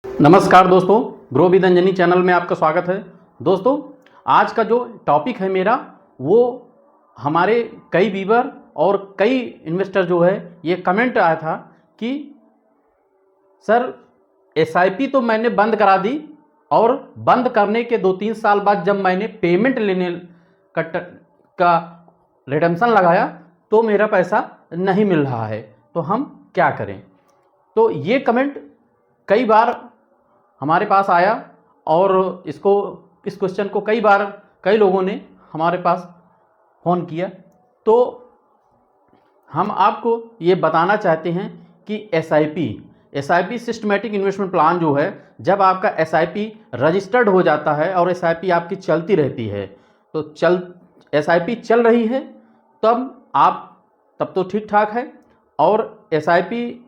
नमस्कार दोस्तों, grow with Anjani channel में आपका स्वागत है। दोस्तों, आज का जो टॉपिक है मेरा, वो हमारे कई व्यूअर और कई इन्वेस्टर जो है ये कमेंट आया था कि सर एसआईपी तो मैंने बंद करा दी और बंद करने के 2-3 साल बाद जब मैंने पेमेंट लेने का रिडम्पशन लगाया तो मेरा पैसा नहीं मिल रहा है, तो हम क्या करें। तो ये कमेंट कई बार हमारे पास आया और इस क्वेश्चन को कई बार कई लोगों ने हमारे पास फ़ोन किया। तो हम आपको ये बताना चाहते हैं कि एसआईपी सिस्टमेटिक इन्वेस्टमेंट प्लान जो है, जब आपका एसआईपी रजिस्टर्ड हो जाता है और एसआईपी आपकी चलती रहती है, तो एसआईपी चल रही है तब तो ठीक ठाक है, और एसआईपी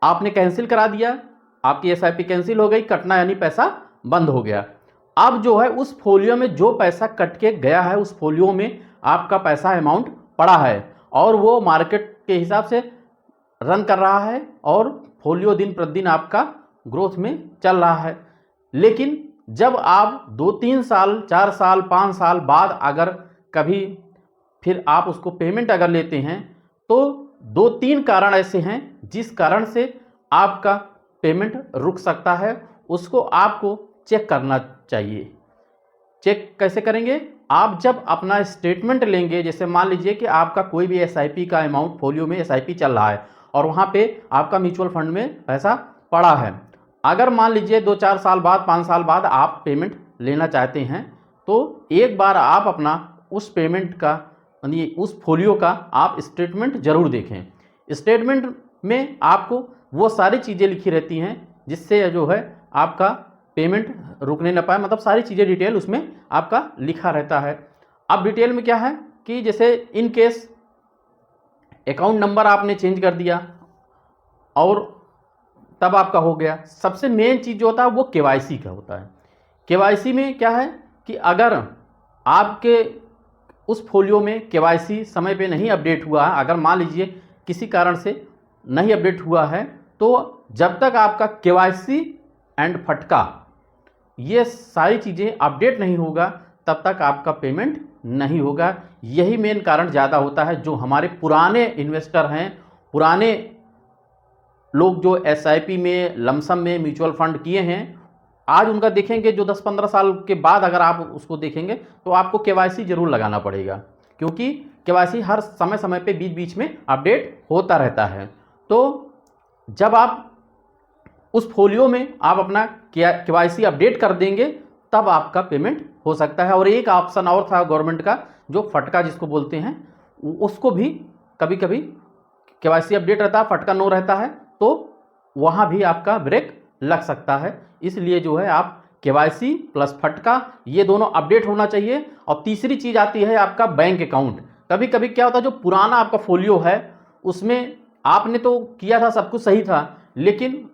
आपने कैंसिल करा दिया, आपकी एसआईपी कैंसिल हो गई, कटना यानी पैसा बंद हो गया। अब जो है उस फोलियो में जो पैसा कट के गया है, उस फोलियो में आपका पैसा अमाउंट पड़ा है और वो मार्केट के हिसाब से रन कर रहा है और फोलियो दिन प्रतिदिन आपका ग्रोथ में चल रहा है। लेकिन जब आप 2-3 साल 4 साल 5 साल बाद अगर कभी फिर आप उसको पेमेंट अगर लेते हैं, तो 2-3 कारण ऐसे हैं जिस कारण से आपका पेमेंट रुक सकता है। उसको आपको चेक करना चाहिए। चेक कैसे करेंगे? आप जब अपना स्टेटमेंट लेंगे, जैसे मान लीजिए कि आपका कोई भी एसआईपी का अमाउंट फोलियो में एसआईपी चल रहा है और वहाँ पे आपका म्यूचुअल फंड में पैसा पड़ा है। अगर मान लीजिए 2-4 साल बाद 5 साल बाद आप पेमेंट लेना चाहते हैं, तो एक बार आप अपना उस पेमेंट का यानी उस फोलियो का आप स्टेटमेंट ज़रूर देखें। स्टेटमेंट में आपको वो सारी चीज़ें लिखी रहती हैं जिससे जो है आपका पेमेंट रुकने न पाए, मतलब सारी चीज़ें डिटेल उसमें आपका लिखा रहता है। अब डिटेल में क्या है कि जैसे इन केस अकाउंट नंबर आपने चेंज कर दिया और तब आपका हो गया। सबसे मेन चीज़ जो होता है वो केवाईसी का होता है। केवाईसी में क्या है कि अगर आपके उस फोलियो में केवाईसी समय पे नहीं अपडेट हुआ है, अगर मान लीजिए किसी कारण से नहीं अपडेट हुआ है, तो जब तक आपका केवाईसी एंड फटका ये सारी चीज़ें अपडेट नहीं होगा, तब तक आपका पेमेंट नहीं होगा। यही मेन कारण ज़्यादा होता है। जो हमारे पुराने इन्वेस्टर हैं, पुराने लोग जो एसआईपी में लमसम में म्यूचुअल फंड किए हैं, आज उनका देखेंगे जो 10-15 साल के बाद अगर आप उसको देखेंगे तो आपको केवाईसी ज़रूर लगाना पड़ेगा, क्योंकि केवाईसी हर समय समय पे बीच बीच में अपडेट होता रहता है। तो जब आप उस फोलियो में आप अपना केवाईसी अपडेट कर देंगे, तब आपका पेमेंट हो सकता है। और एक ऑप्शन और था गवर्नमेंट का, जो फटका जिसको बोलते हैं, उसको भी कभी कभी केवाईसी अपडेट रहता है, फटका नो रहता है, तो वहाँ भी आपका ब्रेक लग सकता है। इसलिए जो है आप केवाईसी प्लस फटका ये दोनों अपडेट होना चाहिए। और तीसरी चीज़ आती है आपका बैंक अकाउंट। कभी कभी क्या होता है, जो पुराना आपका फोलियो है उसमें आपने तो किया था, सब कुछ सही था, लेकिन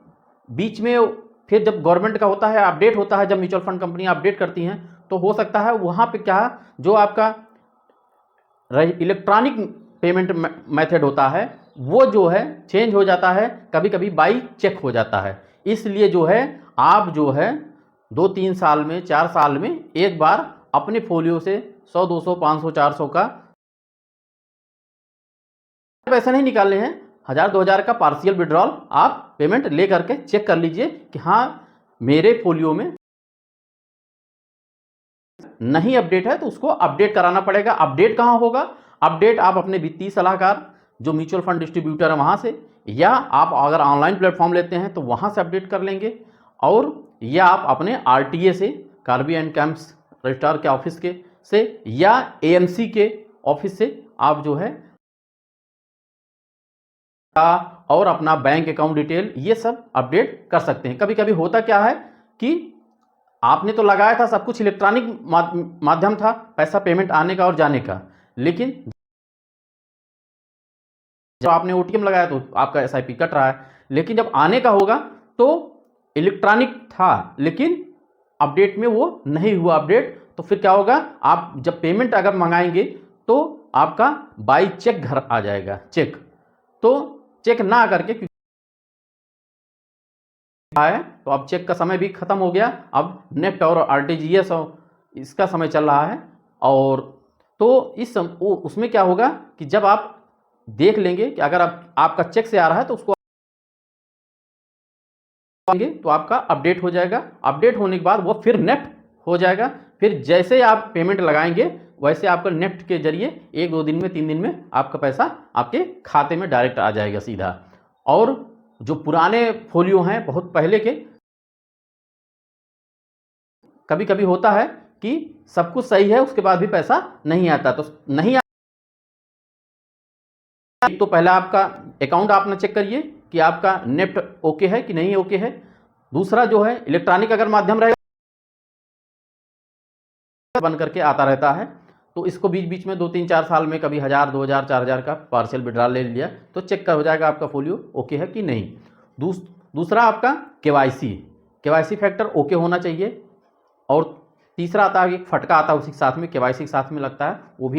बीच में फिर जब गवर्नमेंट का होता है अपडेट होता है, जब म्यूचुअल फंड कंपनियां अपडेट करती हैं, तो हो सकता है वहाँ पे क्या जो आपका इलेक्ट्रॉनिक पेमेंट मेथड होता है वो जो है चेंज हो जाता है, कभी कभी बाई चेक हो जाता है। इसलिए जो है आप जो है 2-3 साल में 4 साल में एक बार अपने फोलियो से 100, 200, 500, 400 का पैसा नहीं निकालने हैं, 1000-2000 का पार्शियल विड्रॉल आप पेमेंट ले करके चेक कर लीजिए कि हाँ मेरे फोलियो में नहीं अपडेट है, तो उसको अपडेट कराना पड़ेगा। अपडेट कहाँ होगा? अपडेट आप अपने वित्तीय सलाहकार जो म्यूचुअल फंड डिस्ट्रीब्यूटर है वहाँ से, या आप अगर ऑनलाइन प्लेटफॉर्म लेते हैं तो वहाँ से अपडेट कर लेंगे, और या आप अपने आरटीए से, कार्बी एंड कैंप्स रजिस्ट्रार के ऑफिस के से, या एएमसी के ऑफिस से आप जो है और अपना बैंक अकाउंट डिटेल ये सब अपडेट कर सकते हैं। कभी कभी होता क्या है कि आपने तो लगाया था, सब कुछ इलेक्ट्रॉनिक माध्यम था पैसा पेमेंट आने का और जाने का, लेकिन जब आपने ओटीएम लगाया तो आपका एसआईपी कट रहा है, लेकिन जब आने का होगा तो इलेक्ट्रॉनिक था लेकिन अपडेट में वो नहीं हुआ अपडेट। तो फिर क्या होगा, आप जब पेमेंट अगर मंगाएंगे तो आपका बाई चेक घर आ जाएगा। चेक तो चेक ना करके है तो अब चेक का समय भी खत्म हो गया, अब नेफ्ट और आरटीजीएस इसका समय चल रहा है। और तो उसमें क्या होगा कि जब आप देख लेंगे कि अगर आपका चेक से आ रहा है तो उसको तो आपका अपडेट हो जाएगा। अपडेट होने के बाद वो फिर नेफ्ट हो जाएगा। फिर जैसे आप पेमेंट लगाएंगे वैसे आपका नेफ्ट के जरिए 1-2 दिन में 3 दिन में आपका पैसा आपके खाते में डायरेक्ट आ जाएगा सीधा। और जो पुराने फोलियो हैं बहुत पहले के, कभी कभी होता है कि सब कुछ सही है उसके बाद भी पैसा नहीं आता, तो नहीं तो पहला आपका अकाउंट आपने चेक करिए कि आपका नेफ्ट ओके है कि नहीं ओके है। दूसरा जो है इलेक्ट्रॉनिक अगर माध्यम रहेगा बन करके आता रहता है, तो इसको बीच बीच में 2-3-4 साल में कभी 1000, 2000, 4000 का पार्शियल विड्रॉल ले लिया तो चेक कर हो जाएगा आपका फोलियो ओके है कि नहीं। दूसरा आपका केवाईसी फैक्टर ओके होना चाहिए। और तीसरा आता है एक फटका आता है उसी के साथ में, केवाईसी के साथ में लगता है, वो भी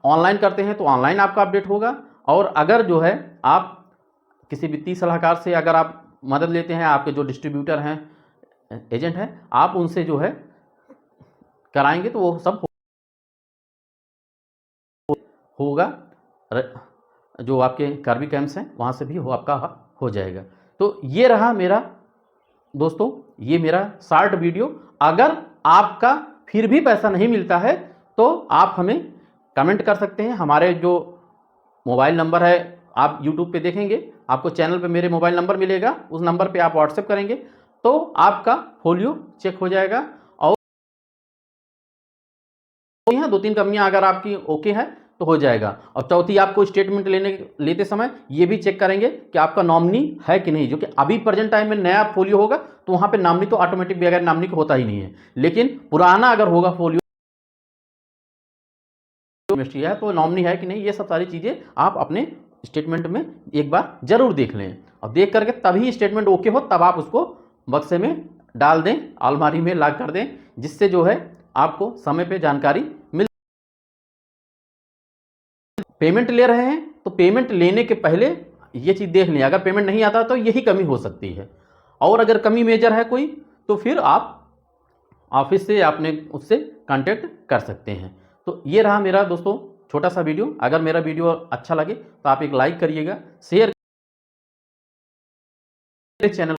ऑनलाइन करते हैं तो ऑनलाइन आपका अपडेट होगा। और अगर जो है आप किसी वित्तीय सलाहकार से अगर आप मदद लेते हैं, आपके जो डिस्ट्रीब्यूटर हैं, एजेंट हैं, आप उनसे जो है कराएंगे तो वो सब होगा। जो आपके कार्बी कैंप्स हैं वहाँ से भी आपका हो जाएगा। तो ये रहा मेरा दोस्तों, ये मेरा शॉर्ट वीडियो। अगर आपका फिर भी पैसा नहीं मिलता है तो आप हमें कमेंट कर सकते हैं। हमारे जो मोबाइल नंबर है आप यूट्यूब पे देखेंगे, आपको चैनल पे मेरे मोबाइल नंबर मिलेगा, उस नंबर पे आप व्हाट्सएप करेंगे तो आपका फोलियो चेक हो जाएगा। और यहाँ 2-3 कमियाँ अगर आपकी ओके है तो हो जाएगा। और चौथी, आपको स्टेटमेंट लेते समय ये भी चेक करेंगे कि आपका नॉमिनी है कि नहीं, जो कि अभी प्रेजेंट टाइम में नया फोलियो होगा तो वहाँ पे नॉमिनी तो ऑटोमेटिक बगैर नॉमिनी को होता ही नहीं है। लेकिन पुराना अगर होगा फोलियो है तो नॉमिनी है कि नहीं, ये सब सारी चीज़ें आप अपने स्टेटमेंट में एक बार जरूर देख लें। और देख करके तभी स्टेटमेंट ओके हो तब आप उसको बक्से में डाल दें, अलमारी में लॉक कर दें, जिससे जो है आपको समय पे जानकारी मिल। पेमेंट ले रहे हैं तो पेमेंट लेने के पहले ये चीज़ देख लें, अगर पेमेंट नहीं आता तो यही कमी हो सकती है। और अगर कमी मेजर है कोई तो फिर आप ऑफिस से अपने उससे कांटेक्ट कर सकते हैं। तो ये रहा मेरा दोस्तों छोटा सा वीडियो। अगर मेरा वीडियो अच्छा लगे तो आप एक लाइक करिएगा, शेयर चैनल